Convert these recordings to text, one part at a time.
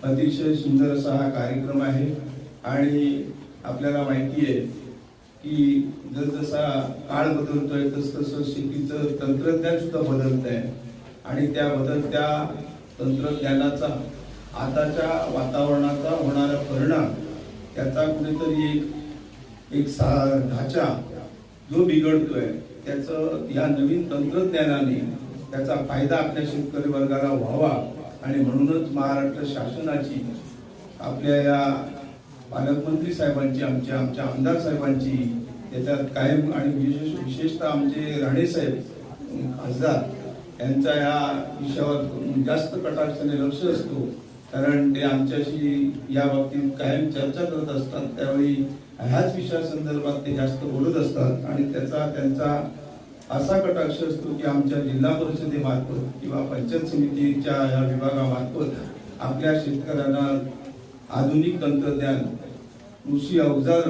अतिशय सुंदर असा हा कार्यक्रम आहे आणि आपल्याला माहिती आहे की जसजसा काळ बदलतोय तसतसं शेतीचं तंत्रज्ञान सुद्धा बदलत आहे आणि त्या बदलत्या तंत्रज्ञानाचा आताच्या वातावरणाचा होणारा परिणाम त्याचा कुठेतरी एक ढाचा जो बिघडतोय त्याचं या नवीन तंत्रज्ञानाने त्याचा फायदा आपल्या शेतकरी वर्गाला व्हावा आणि म्हणूनच महाराष्ट्र शासनाची आपल्या या पालकमंत्री साहेबांची आमच्या आमदार साहेबांची त्याच्यात कायम आणि विशेषतः आमचे राणे साहेब खासदार यांचा या विषयावर जास्त कटाक्षाने लक्ष असतो कारण ते आमच्याशी या बाबतीत कायम चर्चा करत असतात त्यावेळी ह्याच विषयासंदर्भात ते जास्त बोलत असतात आणि त्यांचा असा कटाक्ष असतो की आमच्या जिल्हा परिषदेमार्फत किंवा पंचायत समितीच्या या विभागामार्फत आपल्या शेतकऱ्यांना आधुनिक तंत्रज्ञान कृषी अवजार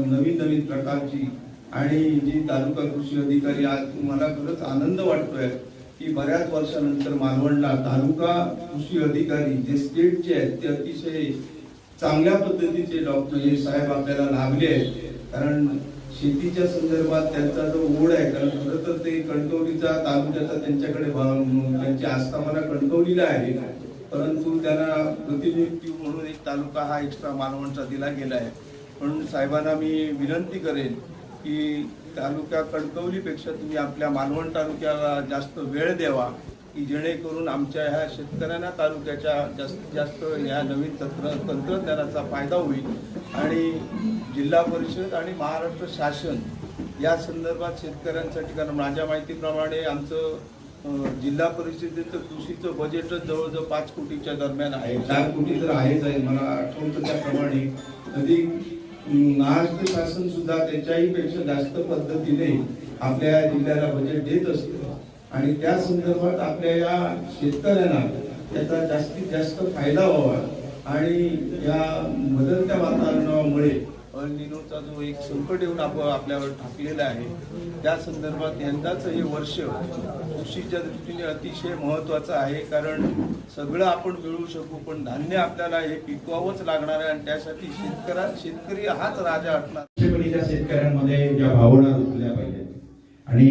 नवीन प्रकारची आणि जी तालुका कृषी अधिकारी आज मला खरंच आनंद वाटतोय की बऱ्याच वर्षानंतर मालवणला तालुका कृषी अधिकारी जे स्टेटचे आहेत ते अतिशय चांगल्या पद्धतीचे डॉक्टर हे साहेब आपल्याला लाभले आहेत कारण शेतीच्या संदर्भात त्यांचा जो ओढ आहे कारण खरं तर ते कणकवलीचा तालुक्याचा त्यांच्याकडे त्यांची आस्थापना कणकवलीला आहे परंतु त्यांना प्रतिनिधी म्हणून एक तालुका हा एक्स्ट्रा मालवणचा दिला गेला आहे म्हणून साहेबांना मी विनंती करेन की तालुका कणकवलीपेक्षा तुम्ही आपल्या मालवण तालुक्याला जास्त वेळ द्यावा की जेणेकरून आमच्या ह्या शेतकऱ्यांना तालुक्याच्या जास्तीत जास्त ह्या नवीन तंत्रज्ञानाचा फायदा होईल आणि जिल्हा परिषद आणि महाराष्ट्र शासन या संदर्भात शेतकऱ्यांसाठी कारण माझ्या माहितीप्रमाणे आमचं जिल्हा परिषदेचं कृषीचं बजेटच जवळजवळ 5 कोटीच्या दरम्यान आहे 4 कोटी तर आहेच आहे मला आठवतं त्याप्रमाणे अधिक महाराष्ट्र शासन सुद्धा त्याच्याही पेक्षा जास्त पद्धतीने आपल्या जिल्ह्याला बजेट देत असतं आणि त्या संदर्भात आपल्या या शेतकऱ्यांना त्याचा जास्तीत जास्त फायदा व्हावा आणि या बदलत्या वातावरणामुळे अल निनोचा जो एक संकट येऊन आपल्यावर ठाकलेला आहे त्या संदर्भात यंदाचं हे वर्ष कृषीच्या दृष्टीने अतिशय महत्त्वाचं आहे कारण सगळं आपण मिळवू शकू पण धान्य आपल्याला हे पिकवावंच लागणार आहे आणि त्यासाठी शेतकरी हाच राजा असणार शेतकऱ्यांमध्ये ज्या भावना रुजल्या पाहिजेत आणि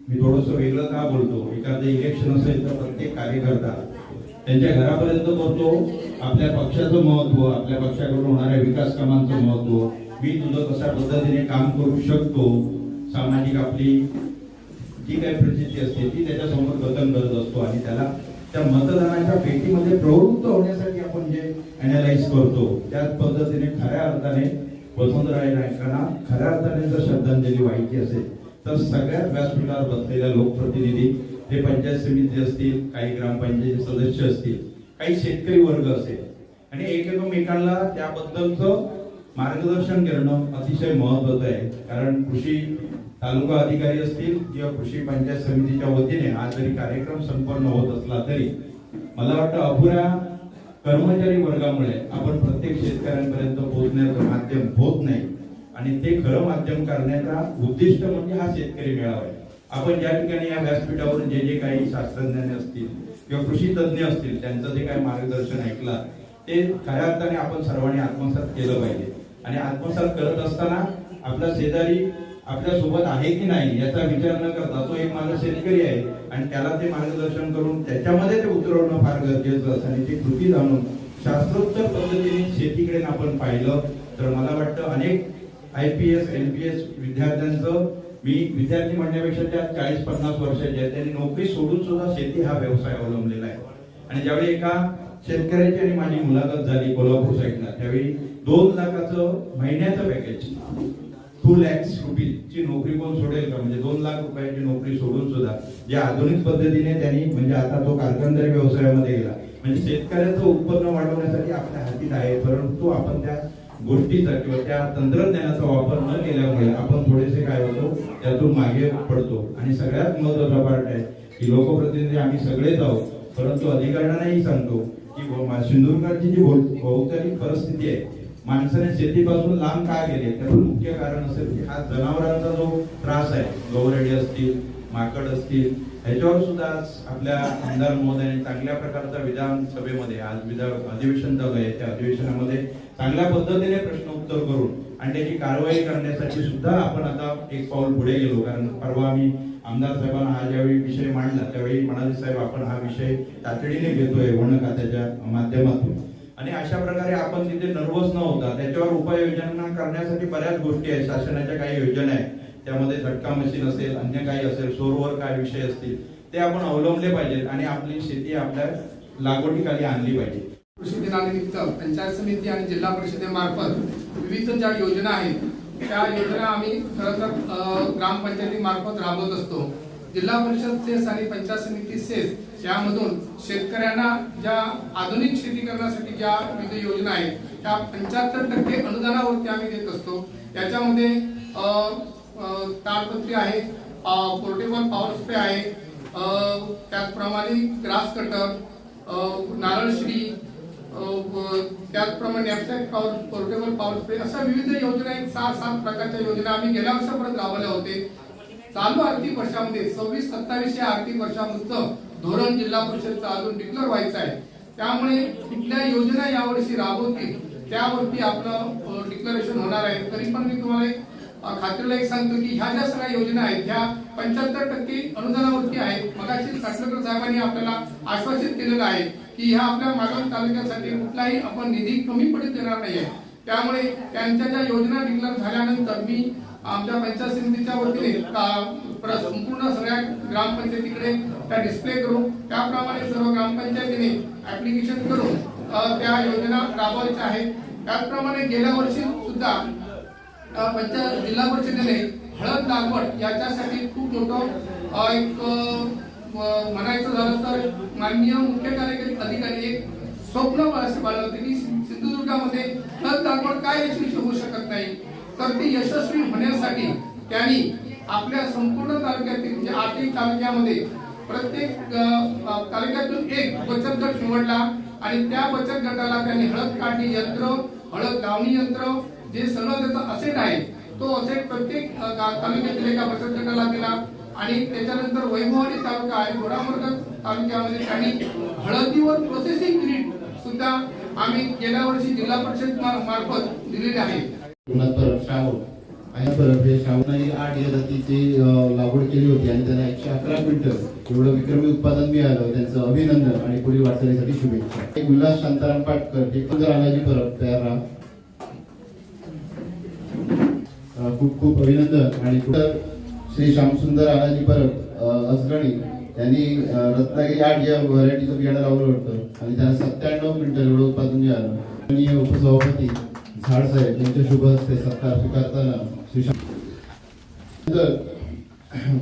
मी थोडंसं वेगळं का बोलतो एखादं इलेक्शन असेल तर प्रत्येक कार्यकर्ता त्यांच्या घरापर्यंत बोलतो आपल्या पक्षाचं महत्व आपल्या पक्षाकडून होणाऱ्या विकास कामांचं महत्व मी तुझं कशा पद्धतीने काम करू शकतो सामाजिक आपली जी काही परिस्थिती असते ती त्याच्यासमोर कथन करत असतो आणि त्याला त्या मतदानाच्या पेटीमध्ये प्रवृत्त होण्यासाठी आपण जे अॅनालाइज करतो त्याच पद्धतीने खऱ्या अर्थाने वसुंधराय नायकांना खऱ्या अर्थाने जर श्रद्धांजली व्हायची असेल तर सगळ्यात व्यासपीठावर बसलेल्या लोकप्रतिनिधी ते पंचायत समिती असतील काही ग्रामपंचायत सदस्य असतील काही शेतकरी वर्ग असेल आणि एकमेकांना त्याबद्दलचं मार्गदर्शन करणं अतिशय महत्त्वाचं आहे कारण कृषी तालुका अधिकारी असतील किंवा कृषी पंचायत समितीच्या वतीने हा जरी कार्यक्रम संपन्न होत असला तरी मला वाटतं अपुऱ्या कर्मचारी वर्गामुळे आपण प्रत्येक शेतकऱ्यांपर्यंत पोहोचण्याचं माध्यम होत नाही आणि ते खरं माध्यम करण्याचा उद्दिष्ट म्हणजे हा शेतकरी मेळावा आहे आपण ज्या ठिकाणी या व्यासपीठावरून जे जे काही शास्त्रज्ञ असतील किंवा कृषी तज्ज्ञ असतील त्यांचं जे काही मार्गदर्शन ऐकलं ते खऱ्या अर्थाने आपण सर्वांनी आत्मसात केलं पाहिजे आणि आत्मसात करत असताना आपला शेजारी आपल्या सोबत आहे की नाही याचा विचार न करता तो एक माझा शेतकरी आहे आणि त्याला ते मार्गदर्शन करून त्याच्यामध्ये ते उतरवणं फार गरजेचं असतं आणि ती कृती जाणून शास्त्रोत्तर पद्धतीने शेतीकडे आपण पाहिलं तर मला वाटतं अनेक IPS LPS विद्यार्थ्यांचं मी विद्यार्थी म्हणण्यापेक्षा त्या 40-50 वर्षाचे आहेत त्यांनी नोकरी सोडून सुद्धा शेती हा व्यवसाय अवलंबलेला आहे आणि ज्यावेळी एका शेतकऱ्याची आणि माझी मुलाखत झाली कोल्हापूर साईडला त्यावेळी 2 लाखाचं महिन्याचं पॅकेज 2 lakhs रुपीची नोकरी कोण सोडेल का म्हणजे 2 लाख रुपयाची नोकरी सोडून सुद्धा ज्या आधुनिक पद्धतीने त्यांनी म्हणजे आता तो कारखानदारी व्यवसायामध्ये गेला म्हणजे शेतकऱ्याचं उत्पन्न वाढवण्यासाठी आपल्या हातीत आहे परंतु आपण त्या गोष्टीचा किंवा त्या तंत्रज्ञानाचा वापर न केल्यामुळे आपण थोडेसे काय होतो त्यातून मागे पडतो आणि सगळ्यात महत्त्वाचा पार्ट आहे की लोकप्रतिनिधी आम्ही सगळेच आहोत परंतु अधिकाऱ्यांनाही सांगतो की सिंधुदुर्गाची जी भौगोलिक परिस्थिती आहे माणसाने शेतीपासून लांब का गेले त्याचं मुख्य कारण असेल की हा जनावरांचा जो त्रास आहे गौरेडी असतील माकड असतील ह्याच्यावर सुद्धा आज आपल्या आमदार महोदयांनी चांगल्या प्रकारचा विधानसभेमध्ये आज अधिवेशन चालू आहे, त्या अधिवेशनामध्ये चांगल्या पद्धतीने प्रश्न उत्तर करून आणि त्याची कारवाई करण्यासाठी सुद्धा आपण आता एक पाऊल पुढे गेलो. कारण परवा आम्ही आमदार साहेबांना हा ज्यावेळी विषय मांडला त्यावेळी म्हणाले, साहेब आपण हा विषय तातडीने घेतोय वन खात्याच्या माध्यमातून, आणि अशा प्रकारे आपण तिथे नर्वस न होता त्याच्यावर उपाययोजना करण्यासाठी बऱ्याच गोष्टी आहेत. शासनाच्या काही योजना आहेत, त्यामध्ये झटका मशीन असेल, अन्य काही असेल, सौरवर काय विषय असतील ते आपण अवलंबले पाहिजेत आणि आपली शेती आपल्या लागवडीखाली आणली पाहिजे. कृषी दिनानिमित्त पंचायत समिती आणि जिल्हा परिषदेमार्फत विविध ज्या योजना आहेत त्या योजना आम्ही खरं तर ग्रामपंचायतीमार्फत राबवत असतो. जिल्हा परिषद सेस आणि पंचायत समिती सेस यामधून शेतकऱ्यांना ज्या आधुनिक शेती करण्यासाठी ज्या विविध योजना आहेत त्या 75% अनुदानावरती आम्ही देत असतो. त्याच्यामध्ये ताडपत्री आहे, पोर्टेबल पॉवर स्प्रे आहे, त्याचप्रमाणे ग्रास कटर, नारळश्री, त्याचप्रमाणे पोर्टेबल पॉवर स्प्रे अशा विविध योजना आहेत. 6 प्रकारच्या योजना आम्ही गेल्या वर्षापर्यंत राबवल्या होते. चालू आर्थिक वर्षामध्ये 26-27 या आर्थिक वर्षामध्ये धोरण जिल्हा परिषदचं अजून डिक्लेअर व्हायचं आहे. त्यामुळे कुठल्या योजना यावर्षी राबवतील त्यावरती आपलं डिक्लेरेशन होणार आहे. तरी पण मी तुम्हाला खात्रीला एक सांगतो की ह्या ज्या सगळ्या योजना आहेत ह्या 75% अनुदानावरती आहेत. मगाशी साटलकर साहेबांनी आपल्याला आश्वासित केलेलं आहे की ह्या आपल्या मालवण तालुक्यासाठी कुठलाही आपण निधी कमी पडू देणार नाहीये. त्यामुळे त्यांच्या ज्या योजना डिक्लेअर झाल्यानंतर मी आमच्या पंचायत समितीच्या वतीने संपूर्ण सगळ्या ग्रामपंचायतीकडे त्या डिस्प्ले करू, त्याप्रमाणे सर्व ग्रामपंचायतीने ऍप्लिकेशन करून त्या योजना राबवायच्या आहेत. त्याचप्रमाणे गेल्या वर्षी सुद्धा पंचायत जिल्हा परिषदेने हळद लागवड याच्यासाठी खूप मोठं एक म्हणायचं झालं तर माननीय मुख्य कार्यकारी अधिकारी एक स्वप्न बाळगलं की सिंधुदुर्गामध्ये हळद लागवड काय यशस्वी होऊ शकत नाही, तर ती यशस्वी होण्यासाठी त्यांनी आपल्या संपूर्ण तालुक्यातील म्हणजे 8 तालुक्यामध्ये प्रत्येक तालुक्यातून एक बचत गट निवडला आणि त्या बचत गटाला त्यांनी हळद काढणी यंत्र, हळद लावणी यंत्र जे सगळं त्याचा असेट आहे तो असेट प्रत्येक तालुक्यातील एका बचत गटाला दिला. आणि त्याच्यानंतर वैभववाडी तालुका आहे घोडामर्ग तालुक्यामध्ये त्यांनी हळदीवर प्रोसेसिंग युनिट सुद्धा आम्ही गेल्या वर्षी जिल्हा परिषद मार्फत दिलेले आहे. श्रावणाने 8 या जातीची लागवड केली होती आणि त्यांना 111 क्विंटल एवढं विक्रमी उत्पादन मिळालं. त्यांचं अभिनंदन आणि पुढील वाटचालीसाठी शुभेच्छा. उल्हास शांताराम पाटकर हे पण राणाजी परब तयार राहा. खूप खूप अभिनंदन. आणि श्री श्यामसुंदर आनाजी परब असगणी यांनी रत्नागिरी 8 या व्हरायटीचं बियाणं लावलं होतं आणि त्यांना 97 क्विंटल एवढं उत्पादन मिळालं. आणि उपसभापती झाड साहेब यांच्या शुभ हस्ते सत्कार स्वीकारताना श्री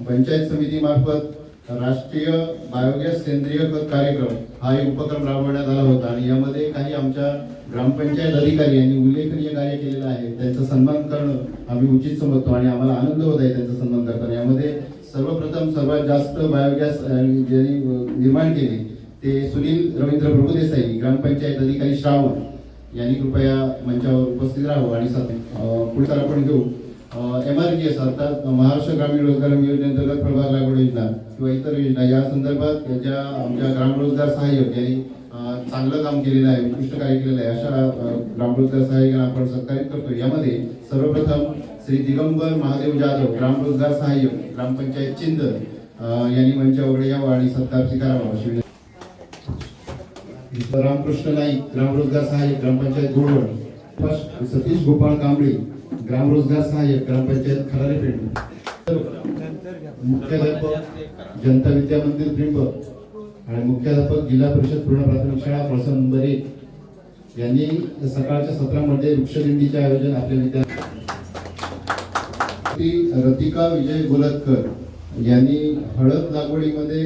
पंचायत समिती मार्फत राष्ट्रीय बायोगॅस सेंद्रिय खत कार्यक्रम हा एक उपक्रम राबवण्यात आला होता आणि यामध्ये काही आमच्या ग्रामपंचायत अधिकारी यांनी उल्लेखनीय कार्य केलेलं आहे. त्यांचा सन्मान करणं आम्ही उचित समजतो आणि आम्हाला आनंद होत आहे त्यांचा सन्मान करताना. यामध्ये सर्वप्रथम सर्वात जास्त बायोगॅस ज्यांनी निर्माण केले ते सुनील रवींद्र प्रभुदेसाई ग्रामपंचायत अधिकारी श्रावण यांनी कृपया मंचावर उपस्थित राहावं. आणि पुढे आपण घेऊ MRGS अर्थात महाराष्ट्र ग्रामीण रोजगार योजनेअंतर्गत प्रभाग लागवड योजना किंवा इतर योजना या संदर्भात ज्या आमच्या ग्रामरोजगार सहाय्यक यांनी चांगलं काम केलेलं आहे, उत्कृष्ट कार्य केलेलं आहे, अशा ग्रामरोजगार सहाय्यकांना आपण सत्कारित करतो. यामध्ये सर्वप्रथम श्री दिगंबर महादेव जाधव ग्रामरोजगार सहाय्यक ग्रामपंचायत चिंदर यांनी मंचावर यावं आणि सत्कार स्वीकारावा अशी विनंती. रामकृष्ण नाईक ग्रामरोजगार सहाय्यक ग्रामपंचायत गोडवड. सतीश गोपाळ कांबळे ग्रामरोजगार सहाय्यक ग्रामपंचायत खरारेपेठ. मुख्याध्यापक जनता विद्या मंदिर त्रिंबक आणि मुख्याध्यापक जिल्हा परिषद पूर्ण प्राथमिक शाळा पळसा नंबर 1 यांनी सकाळच्या सत्रामध्ये वृक्षदिंडीचे आयोजन आपल्या विद्यार्थी रतिका विजय गोलतकर यांनी हळद लागवडीमध्ये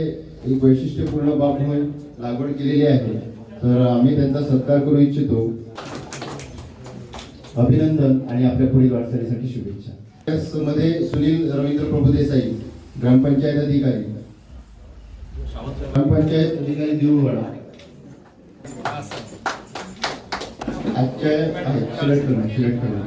एक वैशिष्ट्यपूर्ण बाब म्हणून लागवड केलेली आहे, तर आम्ही त्यांचा सत्कार करू इच्छितो. अभिनंदन आणि आपल्या पुढील वाटचालीसाठी शुभेच्छा. मध्ये सुनील रवींद्र प्रभुदेसाई ग्रामपंचायत अधिकारी देऊळवाडा आजच्या सिलेक्ट करणं